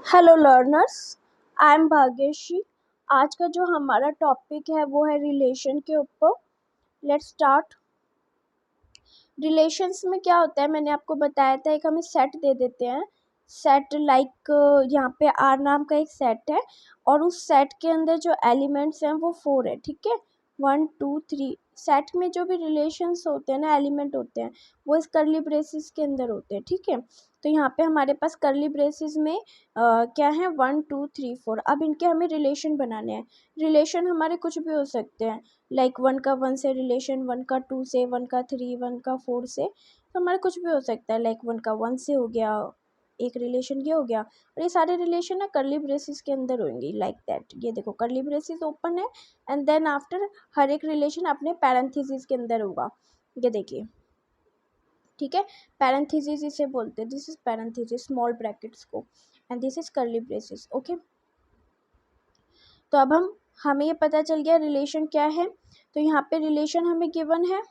Hello learners, I am Bhagyashree. आज का जो हमारा टॉपिक है वो है रिलेशन के ऊपर। Let's start. रिलेशंस में क्या होता है, मैंने आपको बताया था, एक हमें सेट दे देते हैं। सेट लाइक यहाँ पे आर नाम का एक सेट है और उस सेट के अंदर जो एलिमेंट्स हैं वो 4 है। ठीक है, 1 2 3। सेट में जो भी रिलेशंस होते हैं ना, एलिमेंट होते हैं, वो इस कर्ली ब्रेसेस के अंदर होते हैं। ठीक है, तो यहाँ पे हमारे पास कर्ली ब्रेसेस में क्या है, 1 2 3 4। अब इनके हमें रिलेशन बनाने हैं। रिलेशन हमारे कुछ भी हो सकते हैं, लाइक 1 का 1 से रिलेशन, 1 का 2 से, 1 का 3, 1 का 4 से। तो हमारा कुछ भी हो सकता है, लाइक 1 का 1 से हो गया, एक रिलेशन ये हो गया। और ये सारे रिलेशन ना कर्ली ब्रेसेस के अंदर होंगे, लाइक दैट। ये देखो कर्ली ब्रेसेस ओपन है एंड देन आफ्टर हर एक रिलेशन अपने पैरेंथेसिस के अंदर होगा। ये देखिए, ठीक है, पैरेंथेसिस इसे बोलते हैं। This is parenthesis, small brackets को, and this is curly braces. Okay, तो अब हमें ये पता चल गया रिलेशन क्या है। तो यहाँ पे रिलेशन हमें गिवन है।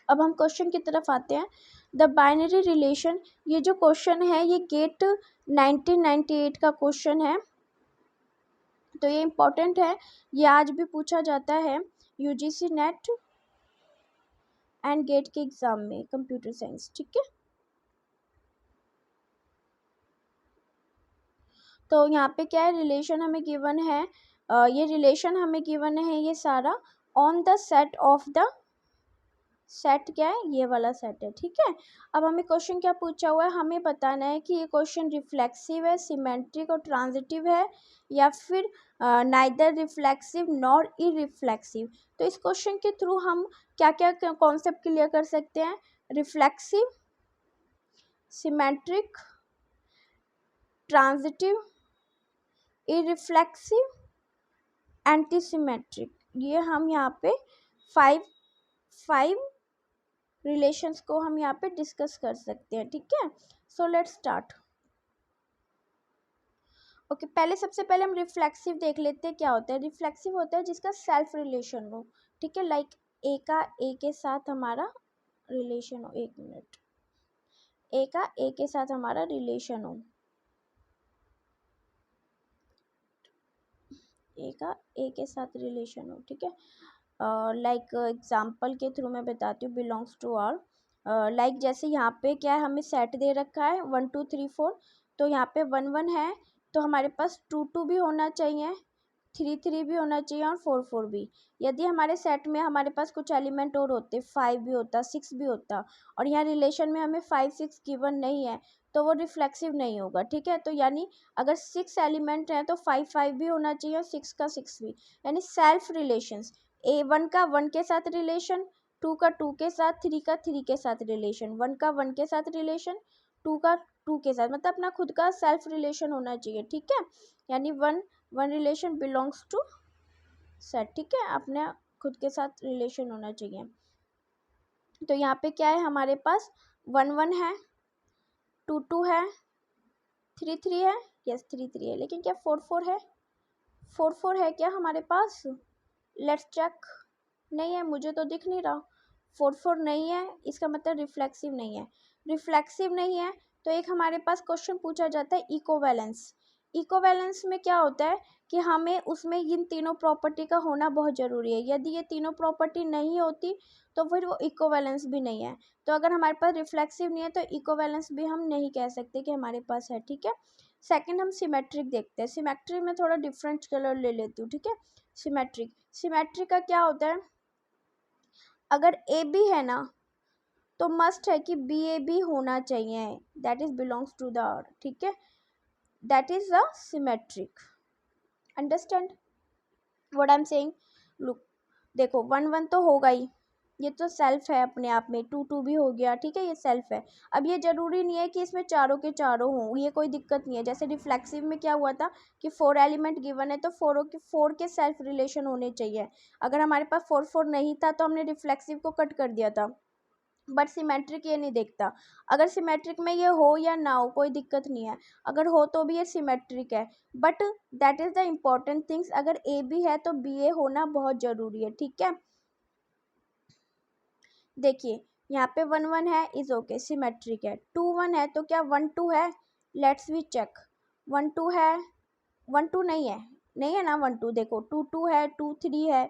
अब हम क्वेश्चन की तरफ आते हैं। द बाइनरी रिलेशन, ये जो क्वेश्चन है ये गेट 1998 का क्वेश्चन है, तो ये इम्पोर्टेंट है। ये आज भी पूछा जाता है यूजीसी नेट एंड गेट के एग्जाम में, कंप्यूटर साइंस। ठीक है, तो यहाँ पे क्या है, रिलेशन हमें गिवन है। ये रिलेशन हमें गिवन है ये सारा on the set of the set, क्या है, ये वाला सेट है। ठीक है, अब हमें क्वेश्चन क्या पूछा हुआ है, हमें बताना है कि ये क्वेश्चन रिफ्लेक्सिव है, सिमेट्रिक और ट्रांजिटिव है, या फिर नाइदर रिफ्लेक्सिव नॉर इरिफ्लेक्सिव। तो इस क्वेश्चन के थ्रू हम क्या क्या कॉन्सेप्ट क्लियर कर सकते हैं। रिफ्लेक्सिव, सिमेट्रिक, ट्रांजिटिव, इरिफ्लेक्सिव, एंटीसिमेट्रिक, ये हम यहाँ पे फाइव रिलेशंस को हम यहाँ पे डिस्कस कर सकते हैं। ठीक है, सो लेट्स स्टार्ट। ओके, सबसे पहले हम रिफ्लेक्सिव देख लेते हैं क्या होता है। रिफ्लेक्सिव होता है जिसका सेल्फ रिलेशन हो। ठीक है, लाइक ए का ए के साथ हमारा रिलेशन हो, एक मिनट, ए का ए के साथ हमारा रिलेशन हो, ए का ए के साथ रिलेशन हो। ठीक है, लाइक एग्जाम्पल के थ्रू मैं बताती हूँ, बिलोंग्स टू ऑल। लाइक जैसे यहाँ पे क्या है, हमें सेट दे रखा है 1 2 3 4, तो यहाँ पे 1 1 है, तो हमारे पास 2 2 भी होना चाहिए, 3 3 भी होना चाहिए और 4 4 भी। यदि हमारे सेट में हमारे पास कुछ एलिमेंट और होते, 5 भी होता, 6 भी होता, और यहाँ रिलेशन में हमें 5 6 गिवन नहीं है, तो वो रिफ्लेक्सिव नहीं होगा। ठीक है, तो यानी अगर 6 एलिमेंट हैं तो 5 5 भी होना चाहिए और 6 का 6 भी, यानी सेल्फ रिलेशंस। ए 1 का 1 के साथ रिलेशन, 2 का 2 के साथ, 3 का 3 के साथ रिलेशन, 1 का 1 के साथ रिलेशन, 2 का 2 के साथ, मतलब अपना खुद का सेल्फ रिलेशन होना चाहिए। ठीक है, यानी one relation belongs to set. ठीक है, अपने खुद के साथ रिलेशन होना चाहिए। तो यहाँ पे क्या है, हमारे पास 1 1 है, 2 2 है, 3 3 है, यस 3 3 है, लेकिन क्या 4 4 है, 4 4 है क्या हमारे पास? Let's check. नहीं है, मुझे तो दिख नहीं रहा। 4 4 नहीं है, इसका मतलब रिफ्लेक्सिव नहीं है। रिफ्लेक्सिव नहीं है तो एक हमारे पास क्वेश्चन पूछा जाता है इकोवैलेंस। इकोवैलेंस में क्या होता है कि हमें उसमें इन तीनों प्रॉपर्टी का होना बहुत ज़रूरी है। यदि ये तीनों प्रॉपर्टी नहीं होती तो फिर वो इकोवैलेंस भी नहीं है। तो अगर हमारे पास रिफ्लेक्सिव नहीं है तो इकोवैलेंस भी हम नहीं कह सकते कि हमारे पास है। ठीक है, सेकंड हम सिमेट्रिक देखते हैं। सिमेट्रिक में थोड़ा डिफरेंट कलर ले लेती हूँ। ठीक है, सिमेट्रिक का क्या होता है, अगर ए बी है ना तो मस्ट है कि बी ए भी होना चाहिए, that is belongs to the R. ठीक है, that is the symmetric. Understand what I am saying? Look, देखो 1 1 तो होगा ही, ये तो सेल्फ है अपने आप में, 2 2 भी हो गया। ठीक है, ये सेल्फ है। अब ये जरूरी नहीं है कि इसमें चारों के चारों हों, ये कोई दिक्कत नहीं है। जैसे रिफ्लेक्सिव में क्या हुआ था कि 4 एलिमेंट गिवन है तो 4 के सेल्फ रिलेशन होने चाहिए। अगर हमारे पास 4 4 नहीं था तो हमने रिफ्लेक्सिव को कट कर दिया था। बट सिमेट्रिक ये नहीं देखता, अगर सिमेट्रिक में ये हो या ना हो कोई दिक्कत नहीं है, अगर हो तो भी ये सिमेट्रिक है। But that is the important things, अगर ए बी है तो बी ए होना बहुत जरूरी है। ठीक है, देखिए यहाँ पे 1 1 है, इज ओके, सिमेट्रिक है। 2 1 है तो क्या 1 2 है? Let's we check. 1 2 है, 1 2 नहीं है, नहीं है ना 1 2, देखो 2 2 है, 2 3 है,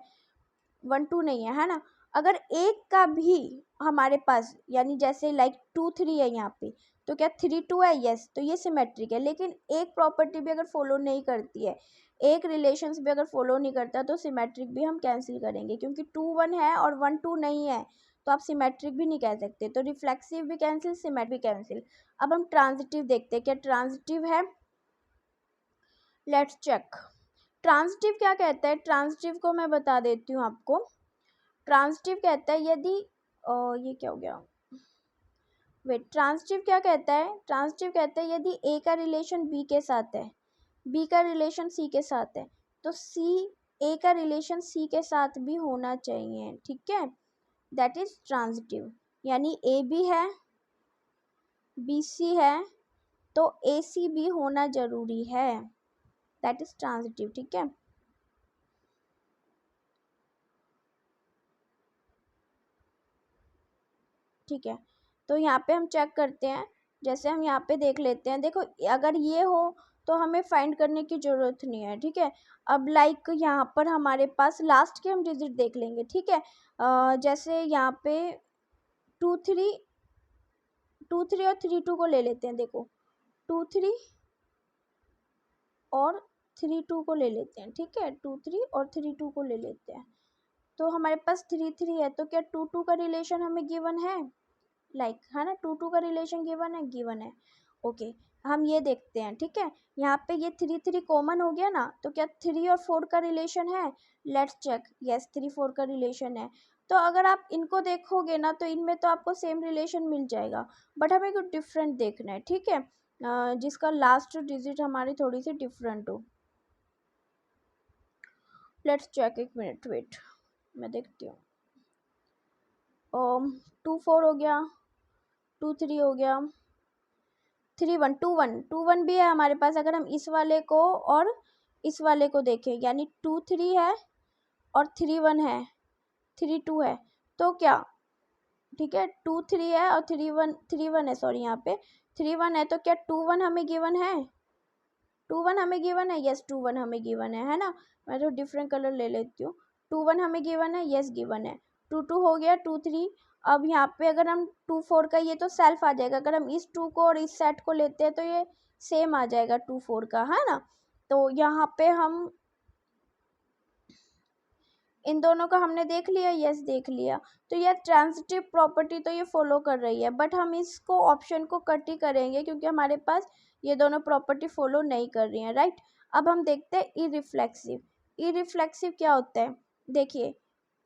1 2 नहीं है ना। अगर एक का भी हमारे पास, यानी जैसे लाइक 2 3 है यहाँ पे, तो क्या 3 2 है, यस, तो ये सिमेट्रिक है। लेकिन एक प्रॉपर्टी भी अगर फॉलो नहीं करती है, एक रिलेशंस भी अगर फॉलो नहीं करता, तो सिमेट्रिक भी हम कैंसिल करेंगे, क्योंकि 2 1 है और 1 2 नहीं है, तो आप सिमेट्रिक भी नहीं कह सकते। तो रिफ्लेक्सिव भी कैंसिल, सिमेट्रिक भी कैंसिल। अब हम ट्रांजिटिव देखते हैं, क्या ट्रांजिटिव है, लेट्स चेक। ट्रांजिटिव क्या कहता है, ट्रांजिटिव को मैं बता देती हूँ आपको। ट्रांजिटिव कहता है यदि ये क्या हो गया, वेट, ट्रांजिटिव क्या कहता है, ट्रांजिटिव कहता है यदि ए का रिलेशन बी के साथ है, बी का रिलेशन सी के साथ है, तो सी, ए का रिलेशन सी के साथ भी होना चाहिए, ठीक है, दैट इज ट्रांजिटिव। यानी ए बी है, बी सी है, तो ए सी भी होना जरूरी है, दैट इज ट्रांजिटिव, ठीक है। ठीक है, तो यहाँ पे हम चेक करते हैं, जैसे हम यहाँ पे देख लेते हैं, देखो अगर ये हो तो हमें फाइंड करने की ज़रूरत नहीं है, ठीक है। अब लाइक यहाँ पर हमारे पास लास्ट के हम डिजिट देख लेंगे, ठीक है। जैसे यहाँ पे 2 3 और 3 2 को ले लेते हैं, देखो 2 3 और 3 2 को ले लेते हैं, ठीक है, 2 3 और 3 2 को ले लेते हैं, तो हमारे पास 3 3 है, तो क्या 2 2 का रिलेशन हमें गिवन है, लाइक है ना, 2 2 का रिलेशन गिवन है, गिवन है, ओके। हम ये देखते हैं, ठीक है, यहाँ पे ये 3 3 कॉमन हो गया ना, तो क्या 3 और 4 का रिलेशन है, लेट्स चेक, यस 3 4 का रिलेशन है। तो अगर आप इनको देखोगे ना, तो इनमें तो आपको सेम रिलेशन मिल जाएगा, बट हमें कुछ डिफरेंट देखना है, ठीक है, जिसका लास्ट डिजिट हमारी थोड़ी सी डिफरेंट हो। लेट्स चेक, एक मिनट वेट, मैं देखती हूँ। 2 4 हो गया, 2 3 हो गया, 3 1 2 1 भी है हमारे पास, अगर हम इस वाले को और इस वाले को देखें, यानी 2 3 है और 3 1 है, 3 2 है, तो क्या, ठीक है, 2 3 है और 3 1 है, सॉरी यहाँ पे 3 1 है, तो क्या 2 1 हमें गिवन है, 2 1 हमें गिवन है, यस 2 1 हमें गिवन है ना। मैं तो डिफरेंट कलर ले लेती हूँ, 2 1 हमें गिवन है, यस गिवन है, 2 2 हो गया, 2 3। अब यहाँ पे अगर हम 2 4 का, ये तो सेल्फ आ जाएगा, अगर हम इस 2 को और इस सेट को लेते हैं, तो ये सेम आ जाएगा 2 4 का, है ना। तो यहाँ पे हम इन दोनों का हमने देख लिया, यस देख लिया, तो यह ट्रांजिटिव प्रॉपर्टी तो ये फॉलो कर रही है, बट हम इसको ऑप्शन को कट ही करेंगे, क्योंकि हमारे पास ये दोनों प्रॉपर्टी फॉलो नहीं कर रही हैं, राइट। अब हम देखते हैं इरिफ्लेक्सिव। इरिफ्लेक्सिव क्या होता है, देखिए,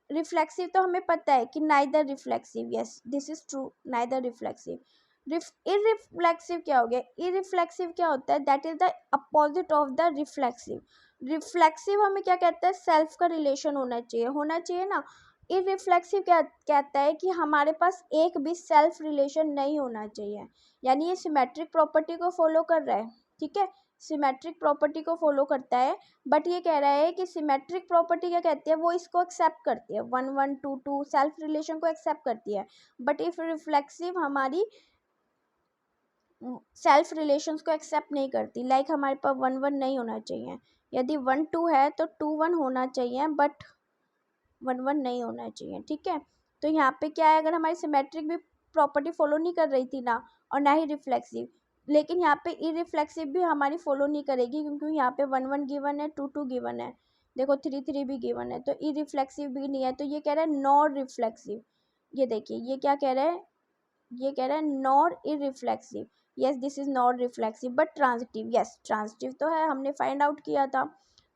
रिफ्लेक्सिव तो हमें पता है कि neither reflexive, yes this is true, neither reflexive. Irreflexive क्या हो गया, इरिफ्लेक्सिव क्या होता है, that is the opposite of the reflexive. Reflexive हमें क्या कहता है, सेल्फ का रिलेशन होना चाहिए ना। इरिफ्लेक्सिव क्या कहता है कि हमारे पास एक भी सेल्फ रिलेशन नहीं होना चाहिए, यानी ये सिमेट्रिक प्रॉपर्टी को फॉलो कर रहा है, ठीक है, सिमेट्रिक प्रॉपर्टी को फॉलो करता है, बट ये कह रहा है कि सिमेट्रिक प्रॉपर्टी क्या कहती है, वो इसको एक्सेप्ट करती है, 1 1 2 2 सेल्फ रिलेशन को एक्सेप्ट करती है, बट इफ रिफ्लेक्सिव हमारी सेल्फ रिलेशंस को एक्सेप्ट नहीं करती, लाइक हमारे पास 1 1 नहीं होना चाहिए, यदि 1 2 है तो 2 1 होना चाहिए, बट 1 1 नहीं होना चाहिए, ठीक है। तो यहाँ पे क्या है, अगर हमारी सिमेट्रिक भी प्रॉपर्टी फॉलो नहीं कर रही थी ना, और ना ही रिफ्लेक्सिव, लेकिन यहाँ पे इरिफ्लेक्सिव भी हमारी फॉलो नहीं करेगी, क्योंकि यहाँ पे 1 1 गिवन है, 2 2 गिवन है, देखो 3 3 भी गिवन है, तो इरिफ्लेक्सिव भी नहीं है, तो ये कह रहा है नॉन रिफ्लेक्सिव। ये देखिए, ये क्या कह रहा है, ये कह रहा है non irreflexive, yes this is non reflexive but transitive, yes transitive तो है, हमने फाइंड आउट किया था,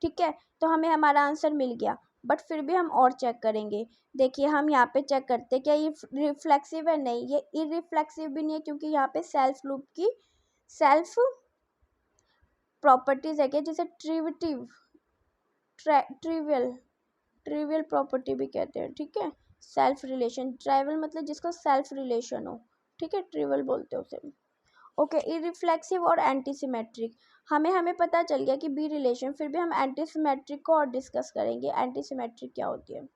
ठीक है, तो हमें हमारा आंसर मिल गया, बट फिर भी हम और चेक करेंगे। देखिए, हम यहाँ पे चेक करते हैं क्या ये रिफ्लेक्सिव है, नहीं, ये इरिफ्लेक्सिव भी नहीं है, क्योंकि यहाँ पे सेल्फ लूप की सेल्फ प्रॉपर्टीज है, क्या जिसे ट्रिविटिव ट्रिवियल ट्रिवियल प्रॉपर्टी भी कहते हैं, ठीक है, सेल्फ रिलेशन, ट्राइवल मतलब जिसका सेल्फ रिलेशन हो, ठीक है, ट्रिवियल बोलते हैं उसे। ओके, इरिफ्लेक्सिव और एंटीसिमेट्रिक, हमें पता चल गया कि बी रिलेशन, फिर भी हम एंटीसिमेट्रिक को और डिस्कस करेंगे, एंटीसिमेट्रिक क्या होती है।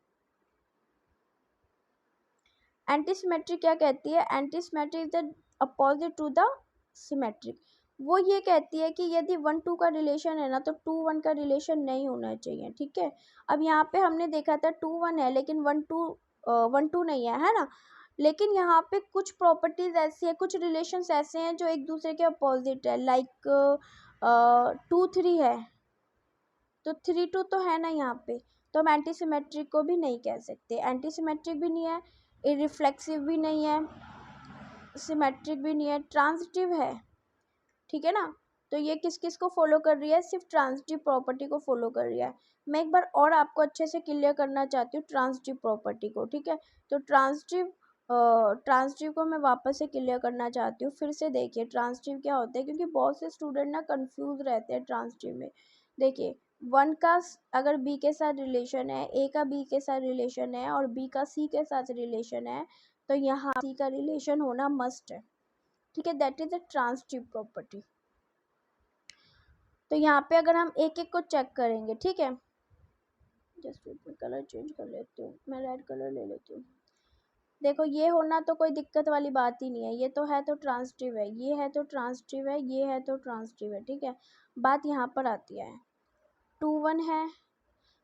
एंटीसिमेट्रिक क्या कहती है, antisymmetric is the opposite to the symmetric. वो ये कहती है कि यदि 1-2 का रिलेशन है ना तो 2-1 का रिलेशन नहीं होना चाहिए, ठीक है। अब यहाँ पे हमने देखा था 2-1 है लेकिन 1-2 नहीं है ना। लेकिन यहाँ पे कुछ प्रॉपर्टीज ऐसी है, कुछ रिलेशंस ऐसे हैं जो एक दूसरे के अपोजिट है, लाइक 2-3 है तो 3-2 तो है ना यहाँ पे, तो हम एंटी सिमेट्रिक को भी नहीं कह सकते, एंटी सिमेट्रिक भी नहीं है, इरिफ्लेक्सिव भी नहीं है, सिमेट्रिक भी नहीं है, ट्रांजिटिव है, ठीक है ना। तो ये किस किस को फॉलो कर रही है, सिर्फ ट्रांजिटिव प्रॉपर्टी को फॉलो कर रही है। मैं एक बार और आपको अच्छे से क्लियर करना चाहती हूँ ट्रांजिटिव प्रॉपर्टी को, ठीक है। तो ट्रांजिटिव को मैं वापस से क्लियर करना चाहती हूँ, फिर से देखिए ट्रांजिटिव क्या होता है, क्योंकि बहुत से स्टूडेंट ना कंफ्यूज रहते हैं ट्रांजिटिव में। देखिए, वन का अगर बी के साथ रिलेशन है, ए का बी के साथ रिलेशन है और बी का सी के साथ रिलेशन है, तो यहाँ सी का रिलेशन होना मस्ट है, ठीक है। That is a transitive property. तो यहाँ पे अगर हम एक एक को चेक करेंगे, ठीक है, जस्ट मैं कलर चेंज कर लेती हूँ, मैं रेड कलर ले लेती हूँ। देखो, ये होना तो कोई दिक्कत वाली बात ही नहीं है, ये तो है तो ट्रांजिटिव है, ये है तो ट्रांजिटिव है, ये है तो ट्रांजिटिव है, ठीक है। बात यहाँ पर आती है 2-1 है,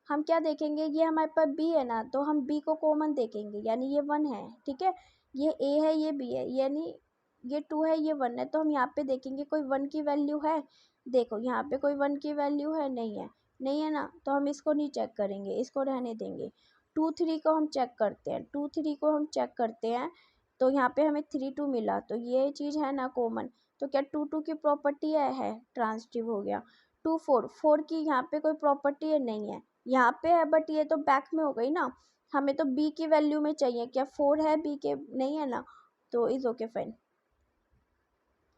हम क्या देखेंगे, ये हमारे पास बी है ना, तो हम बी को कॉमन देखेंगे, यानी ये 1 है, ठीक है। ये ए है, ये बी है, यानी ये 2 है, ये 1 है, तो हम यहाँ पे देखेंगे कोई 1 की वैल्यू है। देखो यहाँ पे कोई 1 की वैल्यू है, नहीं है, नहीं है ना, तो हम इसको नहीं चेक करेंगे, इसको रहने देंगे। 2-3 को हम चेक करते हैं, 2-3 को हम चेक करते हैं, तो यहाँ पे हमें 3-2 मिला, तो ये चीज़ है ना कॉमन, तो क्या 2-2 की प्रॉपर्टी है ट्रांजिटिव हो गया। 2-4 की यहाँ पे कोई प्रॉपर्टी है, नहीं है, यहाँ पे है, बट ये तो बैक में हो गई ना, हमें तो बी की वैल्यू में चाहिए, क्या 4 है बी के, नहीं है ना, तो इज ओके फाइन,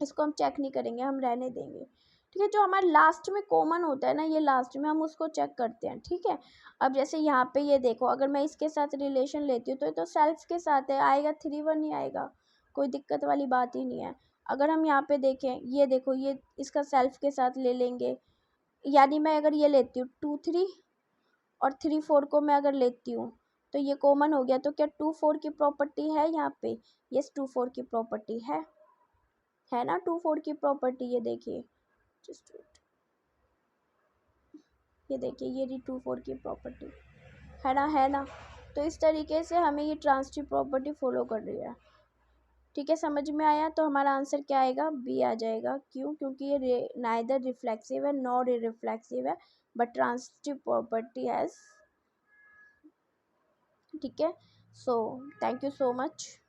इसको हम चेक नहीं करेंगे, हम रहने देंगे, ठीक है। जो हमारे लास्ट में कॉमन होता है ना, ये लास्ट में हम उसको चेक करते हैं, ठीक है। अब जैसे यहाँ पे ये देखो, अगर मैं इसके साथ रिलेशन लेती हूँ तो ये तो सेल्फ के साथ है, आएगा 3-1 ही आएगा, कोई दिक्कत वाली बात ही नहीं है। अगर हम यहाँ पे देखें, ये देखो, ये इसका सेल्फ के साथ ले लेंगे, यानी मैं अगर ये लेती हूँ 2-3 और 3-4 को मैं अगर लेती हूँ तो ये कॉमन हो गया, तो क्या 2-4 की प्रॉपर्टी है यहाँ पे, यस 2-4 की प्रॉपर्टी है ना, 2-4 की प्रॉपर्टी, ये देखिए, जस्ट ये देखिए, ये रही 2-4 की प्रॉपर्टी, है ना। तो इस तरीके से हमें ये ट्रांजिटिव प्रॉपर्टी फॉलो कर रही है, ठीक है। समझ में आया, तो हमारा आंसर क्या आएगा, बी आ जाएगा, क्यों, क्योंकि ये नाइदर रिफ्लेक्सिव है नॉर इरिफ्लेक्सिव है, बट ट्रांजिटिव प्रॉपर्टी हैज, ठीक है। So thank you so much.